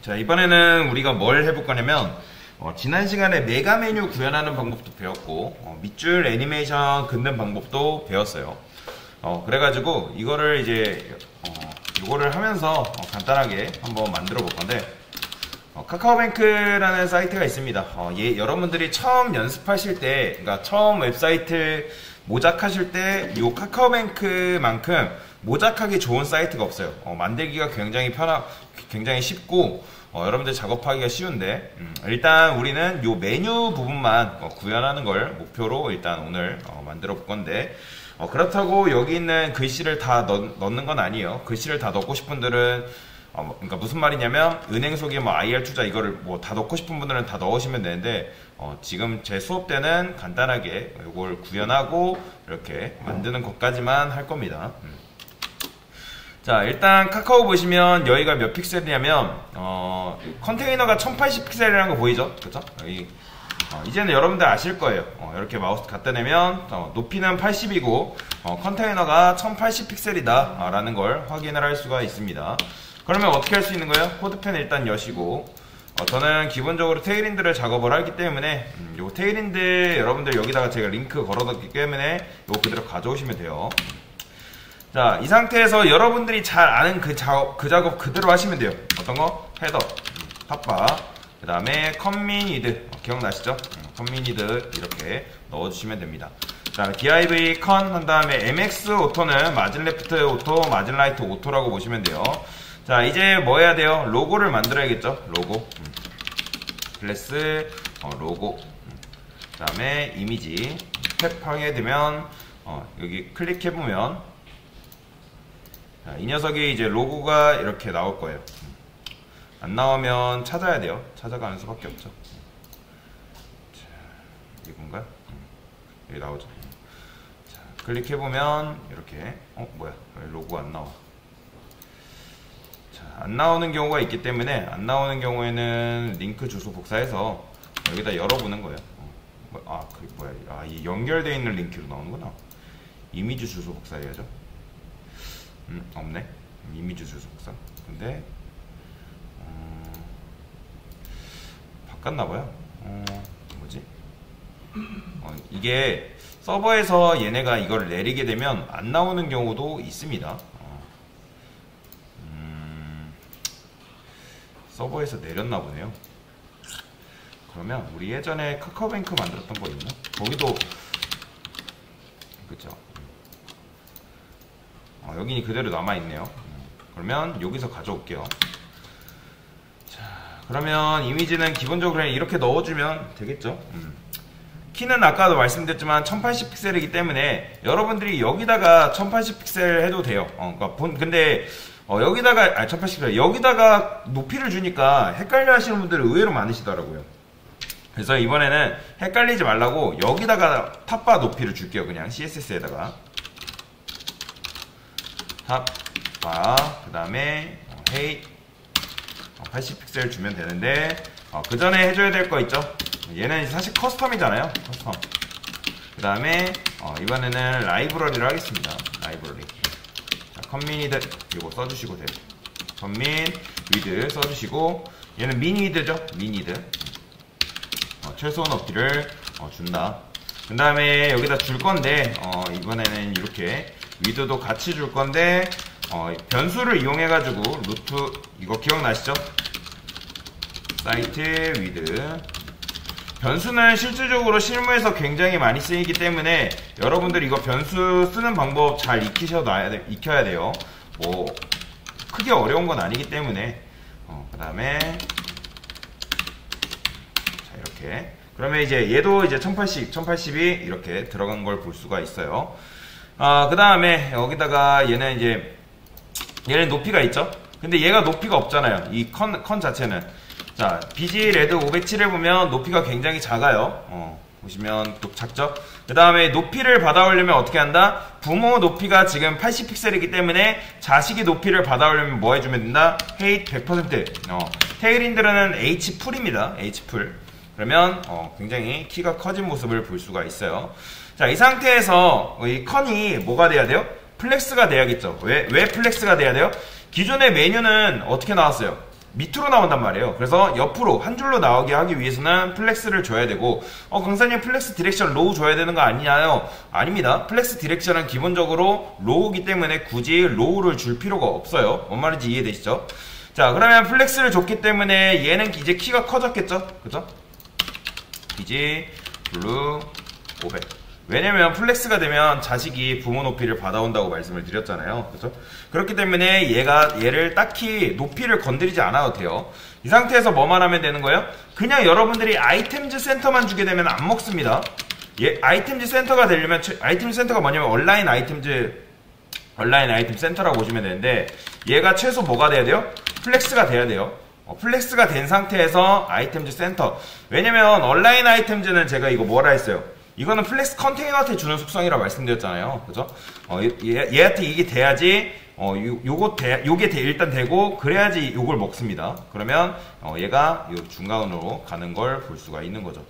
자, 이번에는 우리가 뭘 해볼 거냐면 지난 시간에 메가 메뉴 구현하는 방법도 배웠고 밑줄 애니메이션 긋는 방법도 배웠어요. 그래가지고 이거를 이제 이거를 하면서 간단하게 한번 만들어 볼 건데 카카오뱅크라는 사이트가 있습니다. 여러분들이 처음 연습하실 때, 그러니까 처음 웹사이트 모작하실 때 이 카카오뱅크만큼 모작하기 좋은 사이트가 없어요. 만들기가 굉장히 쉽고 여러분들 작업하기가 쉬운데 일단 우리는 이 메뉴 부분만 구현하는 걸 목표로 일단 오늘 만들어 볼 건데 그렇다고 여기 있는 글씨를 다 넣는 건 아니에요. 글씨를 다 넣고 싶은 분들은 그러니까 무슨 말이냐면 은행 속에 뭐 IR 투자 이거를 뭐 다 넣고 싶은 분들은 다 넣으시면 되는데 지금 제 수업 때는 간단하게 이걸 구현하고 이렇게 만드는 것까지만 할 겁니다. 자, 일단 카카오 보시면 여기가 몇 픽셀이냐면 컨테이너가 1080픽셀이라는 거 보이죠? 그쵸? 여기 이제는 여러분들 아실 거예요. 이렇게 마우스 갖다 대면 높이는 80이고 컨테이너가 1080픽셀이다 라는 걸 확인을 할 수가 있습니다. 그러면 어떻게 할 수 있는 거예요? 코드펜 일단 여시고 저는 기본적으로 테일인드를 작업을 하기 때문에 요 테일인드 여러분들 여기다가 제가 링크 걸어뒀기 때문에 요거 그대로 가져오시면 돼요. 자, 이 상태에서 여러분들이 잘 아는 그 작업 그대로 하시면 돼요. 어떤 거? 헤더, 탑바, 그 다음에 컴미니드 기억나시죠? 컴미니드 이렇게 넣어주시면 됩니다. 자, div 컨 한 다음에 mx 오토는 마진 레프트 오토, 마진 라이트 오토라고 보시면 돼요. 자, 이제 뭐 해야 돼요? 로고를 만들어야겠죠? 로고, 클래스, 로고, 그 다음에 이미지 탭 하게 되면 여기 클릭해보면 자, 이 녀석이 이제 로고가 이렇게 나올 거예요. 안 나오면 찾아야 돼요. 찾아가는 수밖에 없죠. 자, 이건가요? 여기 나오죠. 자, 클릭해보면 이렇게 뭐야? 왜 로고가 안 나와? 자, 안 나오는 경우가 있기 때문에 안 나오는 경우에는 링크 주소 복사해서 여기다 열어보는 거예요. 그게 뭐야? 이 연결되어 있는 링크로 나오는구나. 이미지 주소 복사해야죠. 없네. 이미지 주소 복사. 근데 바꿨나봐요. 뭐지? 이게 서버에서 얘네가 이걸 내리게 되면 안 나오는 경우도 있습니다. 서버에서 내렸나 보네요. 그러면 우리 예전에 카카오뱅크 만들었던 거 있나? 거기도 그쵸? 여기 그대로 남아있네요. 그러면 여기서 가져올게요. 자, 그러면 이미지는 기본적으로 이렇게 넣어주면 되겠죠. 키는 아까도 말씀드렸지만 1080픽셀이기 때문에 여러분들이 여기다가 1080픽셀 해도 돼요. 근데 여기다가 1080픽셀 여기다가 높이를 주니까 헷갈려 하시는 분들이 의외로 많으시더라고요. 그래서 이번에는 헷갈리지 말라고 여기다가 탑바 높이를 줄게요. 그냥 CSS에다가 탑바 그 다음에 헤이 80픽셀 주면 되는데 그 전에 해줘야 될 거 있죠. 얘는 사실 커스텀이잖아요. 커스텀. 그 다음에 이번에는 라이브러리를 하겠습니다. 라이브러리. 자, 컴미니드 이거 써주시고 돼요. 컴민 위드 써주시고 얘는 미니드죠. 미니드. 최소 높이를 준다. 그 다음에 여기다 줄 건데 이번에는 이렇게 위드도 같이 줄 건데 변수를 이용해 가지고 루트 이거 기억나시죠? 사이트 위드 변수는 실질적으로 실무에서 굉장히 많이 쓰이기 때문에 여러분들 이거 변수 쓰는 방법 잘 익혀야 돼요. 뭐 크게 어려운 건 아니기 때문에 그 다음에 자 이렇게 그러면 이제 얘도 이제 1080이 이렇게 들어간 걸 볼 수가 있어요. 그 다음에 여기다가 얘는 높이가 있죠? 근데 얘가 높이가 없잖아요. 이 컨 자체는. 자, BG 레드 507을 보면 높이가 굉장히 작아요. 보시면 또 작죠? 그 다음에 높이를 받아오려면 어떻게 한다? 부모 높이가 지금 80픽셀이기 때문에 자식이 높이를 받아오려면 뭐 해주면 된다? 헤이트 100%. 테일인들은 H풀입니다. H풀. 그러면 굉장히 키가 커진 모습을 볼 수가 있어요. 자, 이 상태에서 이 컨이 뭐가 돼야 돼요? 플렉스가 돼야겠죠. 왜 플렉스가 돼야 돼요? 기존의 메뉴는 어떻게 나왔어요? 밑으로 나온단 말이에요. 그래서 옆으로 한 줄로 나오게 하기 위해서는 플렉스를 줘야 되고, 강사님 플렉스 디렉션 로우 줘야 되는 거 아니냐요? 아닙니다. 플렉스 디렉션은 기본적으로 로우기 때문에 굳이 로우를 줄 필요가 없어요. 뭔 말인지 이해되시죠? 자, 그러면 플렉스를 줬기 때문에 얘는 이제 키가 커졌겠죠? 그죠? 이지 블루 500. 왜냐면 플렉스가 되면 자식이 부모 높이를 받아온다고 말씀을 드렸잖아요. 그죠? 그렇기 때문에 얘를 딱히 높이를 건드리지 않아도 돼요. 이 상태에서 뭐만 하면 되는 거예요? 그냥 여러분들이 아이템즈 센터만 주게 되면 안 먹습니다. 아이템즈 센터가 되려면, 아이템즈 센터가 뭐냐면 온라인 아이템 센터라고 보시면 되는데, 얘가 최소 뭐가 돼야 돼요? 플렉스가 돼야 돼요. 플렉스가 된 상태에서 아이템즈 센터. 왜냐면 온라인 아이템즈는 제가 이거 뭐라 했어요? 이거는 플렉스 컨테이너한테 주는 속성이라 말씀드렸잖아요. 그죠? 얘한테 이게 돼야지, 요게 일단 되고, 그래야지 요걸 먹습니다. 그러면, 얘가 요 중간으로 가는 걸 볼 수가 있는 거죠.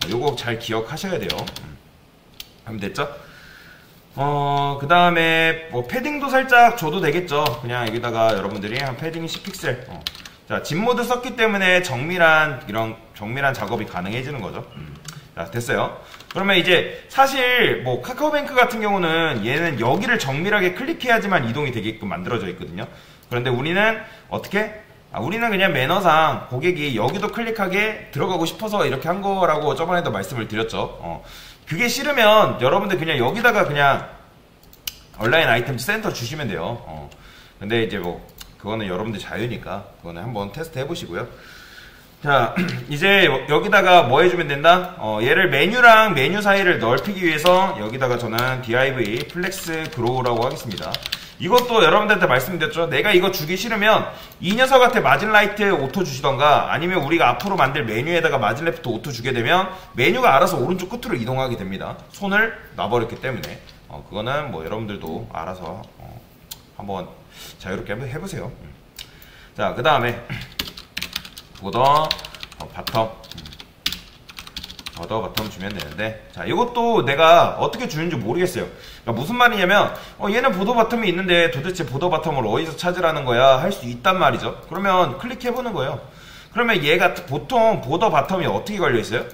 요거 잘 기억하셔야 돼요. 하면 됐죠? 그 다음에, 패딩도 살짝 줘도 되겠죠? 그냥 여기다가 여러분들이 한 패딩 10픽셀. 자, 집 모드 썼기 때문에 정밀한 작업이 가능해지는 거죠. 자, 됐어요. 그러면 이제 사실 카카오뱅크 같은 경우는 얘는 여기를 정밀하게 클릭해야지만 이동이 되게끔 만들어져 있거든요. 그런데 우리는 어떻게? 우리는 그냥 매너상 고객이 여기도 클릭하게 들어가고 싶어서 이렇게 한 거라고 저번에도 말씀을 드렸죠. 그게 싫으면 여러분들 그냥 여기다가 그냥 온라인 아이템 센터 주시면 돼요. 근데 이제 그거는 여러분들 자유니까 그거는 한번 테스트 해보시고요. 자, 이제 여기다가 뭐 해주면 된다? 얘를 메뉴랑 메뉴 사이를 넓히기 위해서 여기다가 저는 div 플렉스 그로우라고 하겠습니다. 이것도 여러분들한테 말씀드렸죠. 내가 이거 주기 싫으면 이 녀석한테 마진라이트 오토 주시던가, 아니면 우리가 앞으로 만들 메뉴에다가 마진레프트 오토 주게 되면 메뉴가 알아서 오른쪽 끝으로 이동하게 됩니다. 손을 놔버렸기 때문에. 그거는 여러분들도 알아서 한번 자유롭게 한번 해보세요. 자, 그 다음에 보더 바텀 주면 되는데, 자, 이것도 내가 어떻게 주는지 모르겠어요. 그러니까 무슨 말이냐면, 얘는 보더 바텀이 있는데 도대체 보더 바텀을 어디서 찾으라는 거야 할 수 있단 말이죠. 그러면 클릭해보는 거예요. 그러면 얘가 보통 보더 바텀이 어떻게 걸려있어요?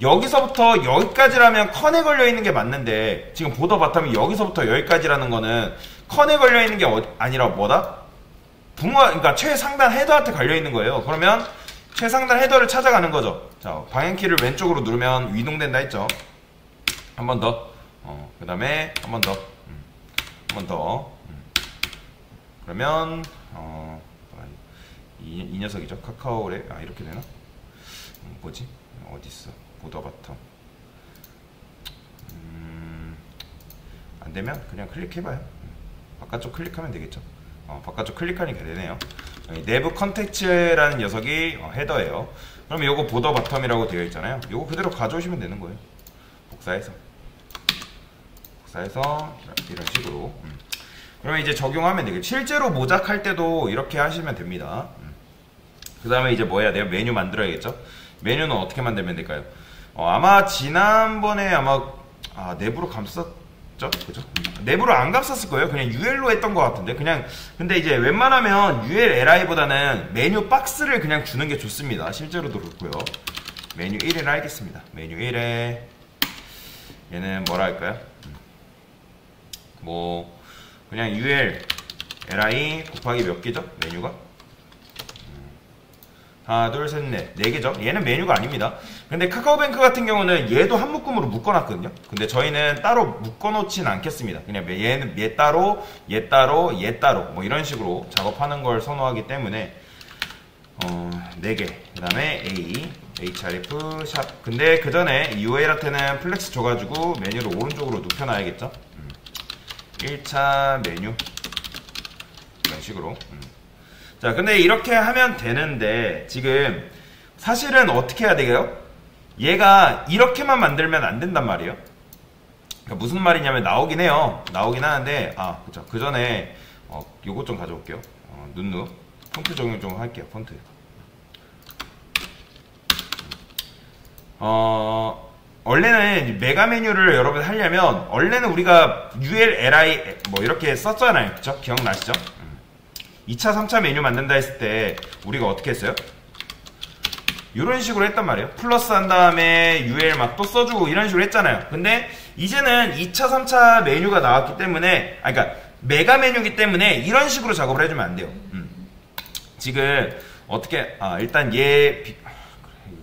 여기서부터 여기까지라면 컨에 걸려있는 게 맞는데, 지금 보더 바텀이 여기서부터 여기까지라는 거는 컨에 걸려있는 게 아니라 뭐다? 그러니까 최상단 헤더한테 걸려있는 거예요. 그러면 최상단 헤더를 찾아가는 거죠. 자, 방향키를 왼쪽으로 누르면 이동된다 했죠. 한 번 더. 그 다음에 한 번 더. 한 번 더. 그러면 이 녀석이죠. 카카오래. 이렇게 되나? 뭐지? 어딨어? 보더 바텀. 안되면 그냥 클릭해봐요. 바깥쪽 클릭하면 되겠죠. 바깥쪽 클릭하니까 되네요. 내부 컨텐츠라는 녀석이 헤더예요. 그럼 요거 보더 바텀이라고 되어 있잖아요. 요거 그대로 가져오시면 되는 거예요. 복사해서 이런 식으로. 그러면 이제 적용하면 되겠죠. 실제로 모작할 때도 이렇게 하시면 됩니다. 그 다음에 이제 뭐 해야 돼요? 메뉴 만들어야겠죠. 메뉴는 어떻게 만들면 될까요? 아마 지난번에 내부로 감쌌죠? 그죠? 내부로 안 감쌌을 거예요. 그냥 UL로 했던 것 같은데. 근데 이제 웬만하면 UL LI보다는 메뉴 박스를 그냥 주는 게 좋습니다. 실제로도 그렇고요. 메뉴 1을 알겠습니다. 메뉴 1에 얘는 뭐라 할까요? 그냥 UL LI 곱하기 몇 개죠? 메뉴가? 하나, 둘, 셋, 넷. 4개죠? 얘는 메뉴가 아닙니다. 근데 카카오뱅크 같은 경우는 얘도 한 묶음으로 묶어놨거든요. 근데 저희는 따로 묶어놓진 않겠습니다. 그냥 얘 따로, 얘 따로, 얘 따로 이런 식으로 작업하는 걸 선호하기 때문에 4개. 그 다음에 A, href, 샵. 근데 그 전에 UL한테는 플렉스 줘가지고 메뉴를 오른쪽으로 눕혀놔야겠죠? 1차 메뉴. 이런 식으로. 자, 근데 이렇게 하면 되는데, 지금, 사실은 어떻게 해야 되게요? 얘가 이렇게만 만들면 안 된단 말이에요. 그러니까 무슨 말이냐면, 나오긴 해요. 나오긴 하는데, 그쵸. 그 전에, 요것 좀 가져올게요. 눈누. 폰트 적용 좀 할게요, 폰트. 원래는 메가 메뉴를 여러분 하려면, 원래는 우리가 UL, LI, 이렇게 썼잖아요. 그쵸? 기억나시죠? 2차, 3차 메뉴 만든다 했을 때 우리가 어떻게 했어요? 이런 식으로 했단 말이에요. 플러스 한 다음에 UL 막 또 써주고 이런 식으로 했잖아요. 근데 이제는 2차, 3차 메뉴가 나왔기 때문에, 그러니까 메가 메뉴이기 때문에 이런 식으로 작업을 해주면 안 돼요. 지금 어떻게, 일단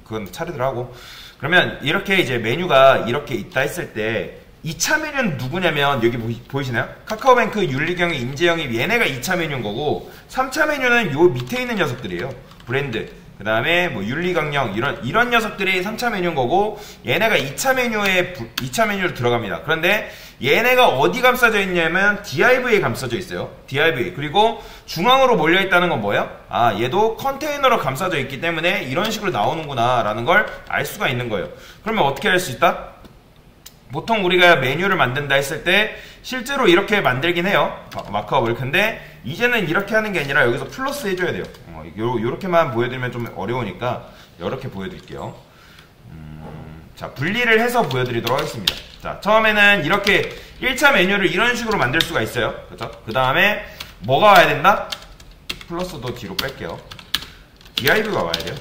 그건 차례대로 하고. 그러면 이렇게 이제 메뉴가 이렇게 있다 했을 때 2차 메뉴는 누구냐면 여기 보이시나요? 카카오뱅크, 윤리경이, 임재영이 얘네가 2차 메뉴인 거고 3차 메뉴는 요 밑에 있는 녀석들이에요. 브랜드. 그 다음에 뭐 윤리강령 이런 녀석들이 3차 메뉴인 거고 얘네가 2차 메뉴로 들어갑니다. 그런데 얘네가 어디 감싸져 있냐면 DIV에 감싸져 있어요. DIV. 그리고 중앙으로 몰려 있다는 건 뭐예요? 얘도 컨테이너로 감싸져 있기 때문에 이런 식으로 나오는구나 라는 걸 알 수가 있는 거예요. 그러면 어떻게 할 수 있다? 보통 우리가 메뉴를 만든다 했을 때 실제로 이렇게 만들긴 해요. 마크업을. 근데 이제는 이렇게 하는 게 아니라 여기서 플러스 해줘야 돼요. 요렇게만 보여드리면 좀 어려우니까 이렇게 보여드릴게요. 자, 분리를 해서 보여드리도록 하겠습니다. 자, 처음에는 이렇게 1차 메뉴를 이런 식으로 만들 수가 있어요. 그죠? 그 다음에 뭐가 와야 된다? 플러스도 뒤로 뺄게요. div가 와야 돼요.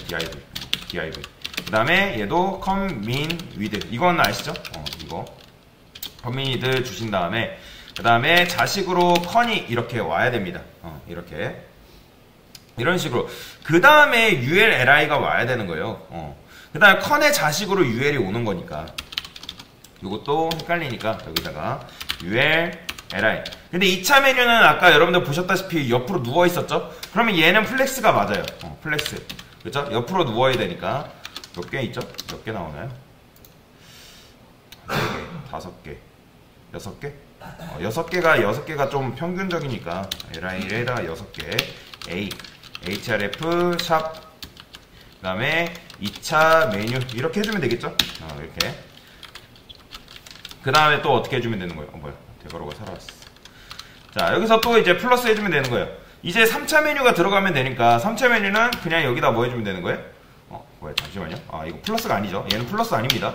div. 그 다음에 얘도 come with. 이건 아시죠? 이거. come with 주신 다음에 그 다음에 자식으로 con이 이렇게 와야 됩니다. 이렇게. 이런 식으로. 그 다음에 ulli가 와야 되는 거예요. 그 다음에 con의 자식으로 ul이 오는 거니까. 요것도 헷갈리니까 여기다가 ulli. 근데 2차 메뉴는 아까 여러분들 보셨다시피 옆으로 누워 있었죠? 그러면 얘는 플렉스가 맞아요. 플렉스. 그죠? 옆으로 누워야 되니까. 몇 개 있죠? 몇 개 나오나요? 4개, 5개, 6개? 6개가 좀 평균적이니까 LI에다가 6개 A, href, 샵 그 다음에 2차 메뉴 이렇게 해주면 되겠죠? 이렇게 그 다음에 또 어떻게 해주면 되는 거예요? 뭐야 대가로가 살아왔어. 자 여기서 또 이제 플러스 해주면 되는 거예요. 이제 3차 메뉴가 들어가면 되니까 3차 메뉴는 그냥 여기다 뭐 해주면 되는 거예요? 뭐야 잠시만요. 이거 플러스가 아니죠. 얘는 플러스 아닙니다.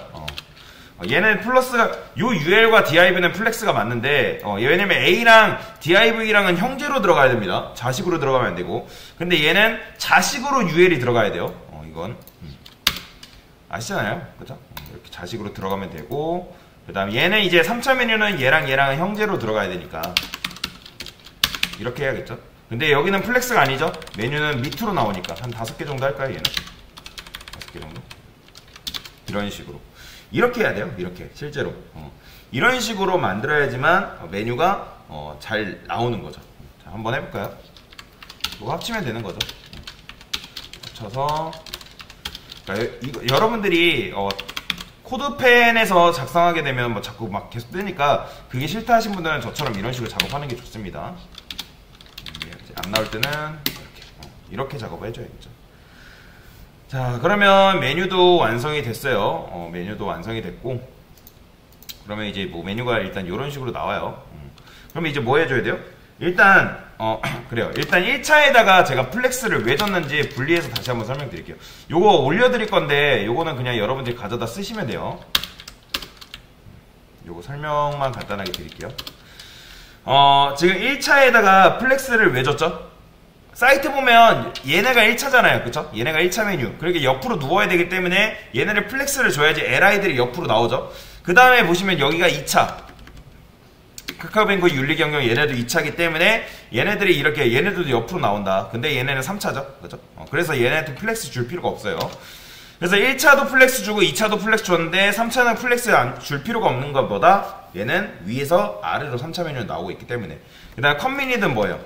얘는 플러스가 요 UL과 DIV는 플렉스가 맞는데 왜냐면 A랑 DIV랑은 형제로 들어가야 됩니다. 자식으로 들어가면 안 되고. 근데 얘는 자식으로 UL이 들어가야 돼요. 이건 아시잖아요. 그죠? 이렇게 자식으로 들어가면 되고 그 다음 얘는 이제 3차 메뉴는 얘랑은 형제로 들어가야 되니까 이렇게 해야겠죠. 근데 여기는 플렉스가 아니죠. 메뉴는 밑으로 나오니까 한 5개 정도 할까요? 얘는 5개 정도? 이런 식으로 이렇게 해야 돼요. 이렇게 실제로 이런 식으로 만들어야지만 메뉴가 잘 나오는 거죠. 자, 한번 해볼까요? 이거 합치면 되는 거죠. 합쳐서 그러니까 여러분들이 코드펜에서 작성하게 되면 뭐 자꾸 막 계속 뜨니까 그게 싫다 하신 분들은 저처럼 이런 식으로 작업하는 게 좋습니다. 안 나올 때는 이렇게 작업을 해줘야겠죠. 자 그러면 메뉴도 완성이 됐어요. 메뉴도 완성이 됐고 그러면 이제 뭐 메뉴가 일단 이런 식으로 나와요. 그러면 이제 뭐 해줘야 돼요? 일단 그래요. 일단 1차에다가 제가 플렉스를 왜 줬는지 분리해서 다시 한번 설명드릴게요. 요거 올려드릴 건데 요거는 그냥 여러분들이 가져다 쓰시면 돼요. 요거 설명만 간단하게 드릴게요. 지금 1차에다가 플렉스를 왜 줬죠? 사이트 보면 얘네가 1차잖아요. 그쵸? 얘네가 1차 메뉴. 그러니까 옆으로 누워야 되기 때문에 얘네를 플렉스를 줘야지 LI들이 옆으로 나오죠. 그 다음에 보시면 여기가 2차. 카카오뱅크 윤리경영 얘네도 2차기 때문에 얘네들이 이렇게 얘네들도 옆으로 나온다. 근데 얘네는 3차죠. 그죠? 그래서 얘네한테 플렉스 줄 필요가 없어요. 그래서 1차도 플렉스 주고 2차도 플렉스 줬는데 3차는 플렉스 줄 필요가 없는 것보다 얘는 위에서 아래로 3차 메뉴가 나오고 있기 때문에. 그 다음에 컴미니는 뭐예요?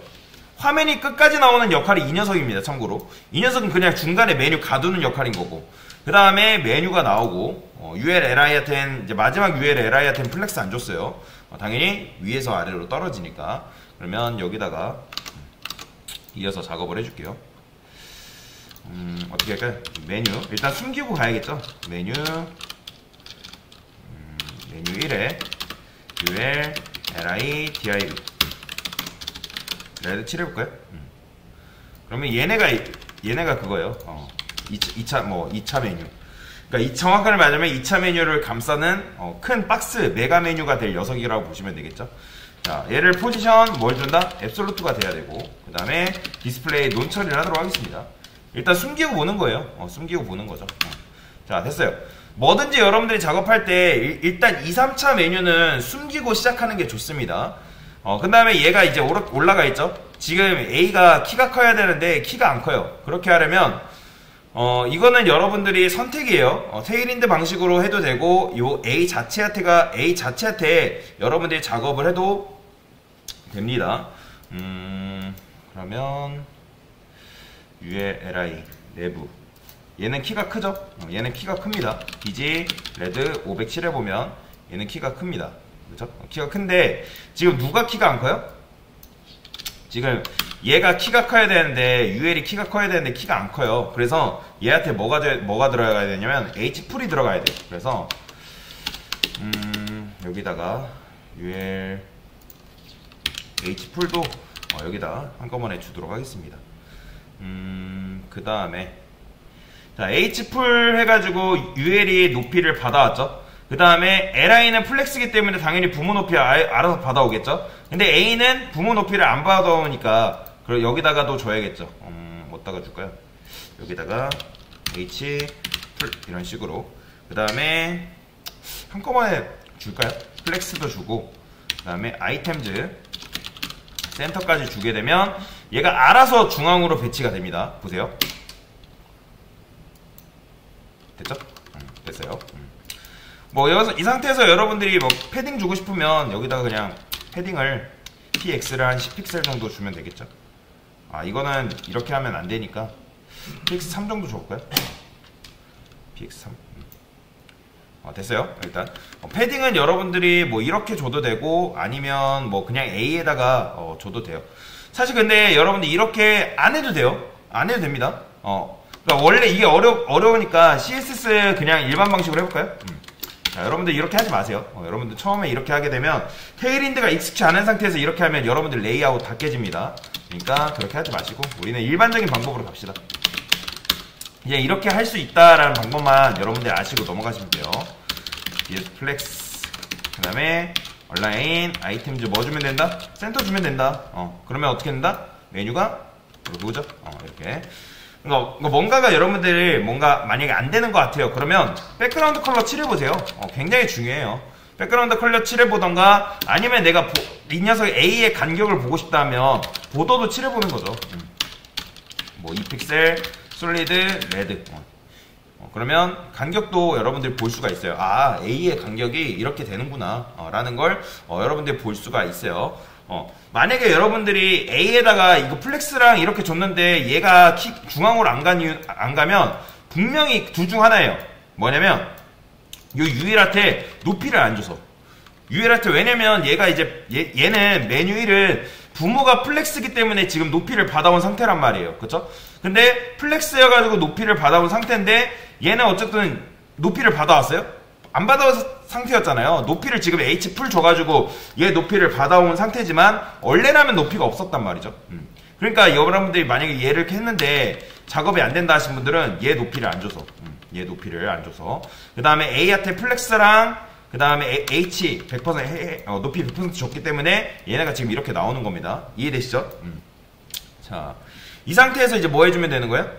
화면이 끝까지 나오는 역할이 이 녀석입니다. 참고로 이 녀석은 그냥 중간에 메뉴 가두는 역할인 거고 그 다음에 메뉴가 나오고 ULLI한테는 이제 마지막 ULLI한테는 플렉스 안 줬어요. 당연히 위에서 아래로 떨어지니까. 그러면 여기다가 이어서 작업을 해줄게요. 어떻게 할까요? 메뉴 일단 숨기고 가야겠죠. 메뉴 메뉴 1에 ULLI div 레드 칠해볼까요? 그러면 얘네가 그거예요. 2차 메뉴. 그러니까 정확하게 말하자면 2차 메뉴를 감싸는 큰 박스 메가 메뉴가 될 녀석이라고 보시면 되겠죠. 자, 얘를 포지션 뭘 준다? 앱솔루트가 돼야 되고, 그 다음에 디스플레이 논 처리를 하도록 하겠습니다. 일단 숨기고 보는 거예요. 숨기고 보는 거죠. 자, 됐어요. 뭐든지 여러분들이 작업할 때 일단 2, 3차 메뉴는 숨기고 시작하는 게 좋습니다. 그 다음에 얘가 이제 올라가 있죠. 지금 A가 키가 커야 되는데 키가 안 커요. 그렇게 하려면 이거는 여러분들이 선택이에요. 테일인드 방식으로 해도 되고, 요 A 자체한테 여러분들이 작업을 해도 됩니다. 그러면 ULI 내부, 얘는 키가 크죠? 얘는 키가 큽니다. BG 레드 507 해보면 얘는 키가 큽니다. 그렇죠? 키가 큰데 지금 누가 키가 안 커요? 지금 얘가 키가 커야 되는데 UL이 키가 커야 되는데 키가 안 커요. 그래서 얘한테 뭐가 들어가야 되냐면 H풀이 들어가야 돼요. 그래서 여기다가 UL H풀도 여기다 한꺼번에 주도록 하겠습니다. 그 다음에 자, H풀 해가지고 UL이 높이를 받아왔죠. 그 다음에 LI는 플렉스기 때문에 당연히 부모 높이 알아서 받아오겠죠. 근데 A는 부모 높이를 안 받아오니까 여기다가도 줘야겠죠. 어디다가 줄까요? 여기다가 H풀 이런 식으로. 그 다음에 한꺼번에 줄까요? 플렉스도 주고, 그 다음에 아이템즈 센터까지 주게 되면 얘가 알아서 중앙으로 배치가 됩니다. 보세요. 됐죠? 됐어요. 뭐 여기서 이 상태에서 여러분들이 뭐 패딩 주고 싶으면 여기다가 그냥 패딩을 px를 한 10픽셀 정도 주면 되겠죠. 이거는 이렇게 하면 안 되니까 px 3 정도 줘볼까요? px 3. 됐어요. 일단 패딩은 여러분들이 뭐 이렇게 줘도 되고, 아니면 뭐 그냥 A에다가 줘도 돼요. 사실 근데 여러분들 이렇게 안 해도 돼요. 안 해도 됩니다. 그러니까 원래 이게 어려우니까 CSS 그냥 일반 방식으로 해볼까요? 자, 여러분들 이렇게 하지 마세요. 여러분들 처음에 이렇게 하게 되면 테일인드가 익숙치 않은 상태에서 이렇게 하면 여러분들 레이아웃 다 깨집니다. 그러니까 그렇게 하지 마시고 우리는 일반적인 방법으로 갑시다. 이제 이렇게 할 수 있다라는 방법만 여러분들 아시고 넘어가시면 돼요. BS 플렉스, 그 다음에 온라인 아이템즈 뭐 주면 된다? 센터 주면 된다. 그러면 어떻게 된다? 메뉴가 보죠. 이렇게. 그러니까 뭔가가 여러분들 뭔가 만약에 안 되는 것 같아요. 그러면 백그라운드 컬러 칠해보세요. 굉장히 중요해요. 백그라운드 컬러 칠해보던가, 아니면 내가 이 녀석 A의 간격을 보고 싶다면 보더도 칠해보는 거죠. 뭐 2픽셀 솔리드 레드. 그러면 간격도 여러분들이 볼 수가 있어요. A의 간격이 이렇게 되는구나 라는 걸 여러분들이 볼 수가 있어요. 만약에 여러분들이 A에다가 이거 플렉스랑 이렇게 줬는데 얘가 중앙으로 안 가면 분명히 둘 중 하나예요. 뭐냐면 요 UL한테 높이를 안 줘서. UL한테, 왜냐면 얘가 이제 얘는 메뉴 1을 부모가 플렉스기 때문에 지금 높이를 받아온 상태란 말이에요. 그쵸? 근데 플렉스여가지고 높이를 받아온 상태인데 얘는 어쨌든 높이를 받아왔어요? 안 받아온 상태였잖아요. 높이를 지금 H풀 줘가지고 얘 높이를 받아온 상태지만 원래라면 높이가 없었단 말이죠. 그러니까 여러분들이 만약에 얘를 이렇게 했는데 작업이 안 된다 하신 분들은 얘 높이를 안 줘서, 얘 높이를 안 줘서, 그 다음에 A한테 플렉스랑 그 다음에 H 100% 높이 100% 줬기 때문에 얘네가 지금 이렇게 나오는 겁니다. 이해되시죠? 자, 이 상태에서 이제 뭐 해주면 되는 거예요?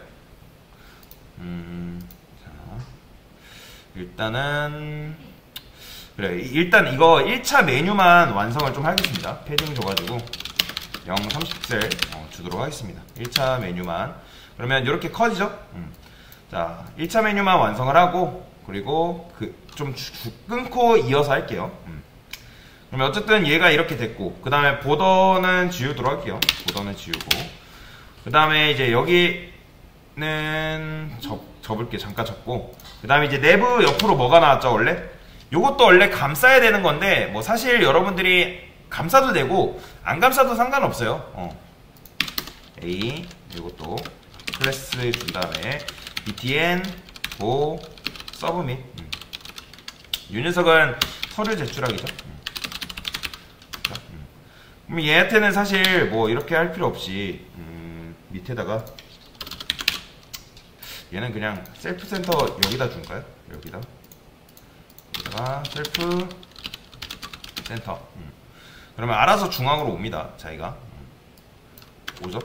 자, 일단은 그래, 일단 이거 1차 메뉴만 완성을 좀 하겠습니다. 패딩 줘가지고 0 30픽셀 주도록 하겠습니다. 1차 메뉴만. 그러면 이렇게 커지죠? 자, 1차 메뉴만 완성을 하고, 그리고 좀 끊고 이어서 할게요. 그러면 어쨌든 얘가 이렇게 됐고, 그 다음에 보더는 지우도록 할게요. 보더는 지우고, 그 다음에 이제 여기는 접을게. 잠깐 접고, 그 다음에 이제 내부 옆으로 뭐가 나왔죠, 원래? 요것도 원래 감싸야 되는 건데, 뭐 사실 여러분들이 감싸도 되고 안 감싸도 상관없어요. A 요것도 클래스 준 다음에 btn 고 서브밋. 이 녀석은 서류 제출하기죠. 그럼 얘한테는 사실 뭐 이렇게 할 필요 없이 밑에다가 얘는 그냥 셀프 센터 여기다 줄까요? 여기다가 셀프 센터. 그러면 알아서 중앙으로 옵니다. 자기가 오죠.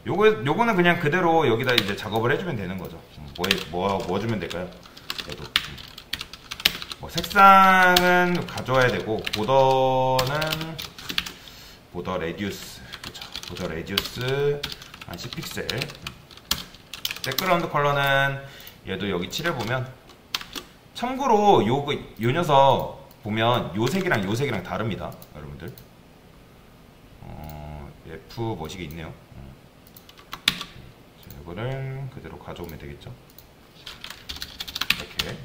요거는 그냥 그대로 여기다 이제 작업을 해주면 되는 거죠. 뭐 주면 될까요? 얘도 뭐 색상은 가져와야 되고 보더 레디우스, 그렇죠. 보더 레디우스 한 10픽셀. 백그라운드 컬러는 얘도 여기 칠해보면, 참고로 요 녀석 보면 요 색이랑 다릅니다, 여러분들. F 뭐시기 있네요. 이거를 그대로 가져오면 되겠죠. 이렇게.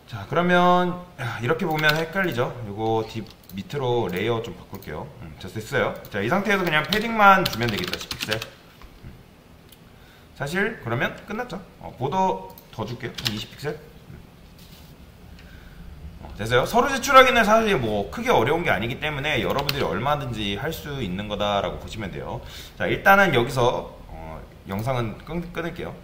자, 그러면 이렇게 보면 헷갈리죠. 요거 밑으로 레이어 좀 바꿀게요. 자, 됐어요. 자, 이 상태에서 그냥 패딩만 주면 되겠다. 10픽셀. 사실 그러면 끝났죠. 보더 더 줄게요. 20픽셀. 됐어요. 서류 제출하기는 사실 뭐 크게 어려운 게 아니기 때문에 여러분들이 얼마든지 할 수 있는 거다라고 보시면 돼요. 자, 일단은 여기서 영상은 끊을게요.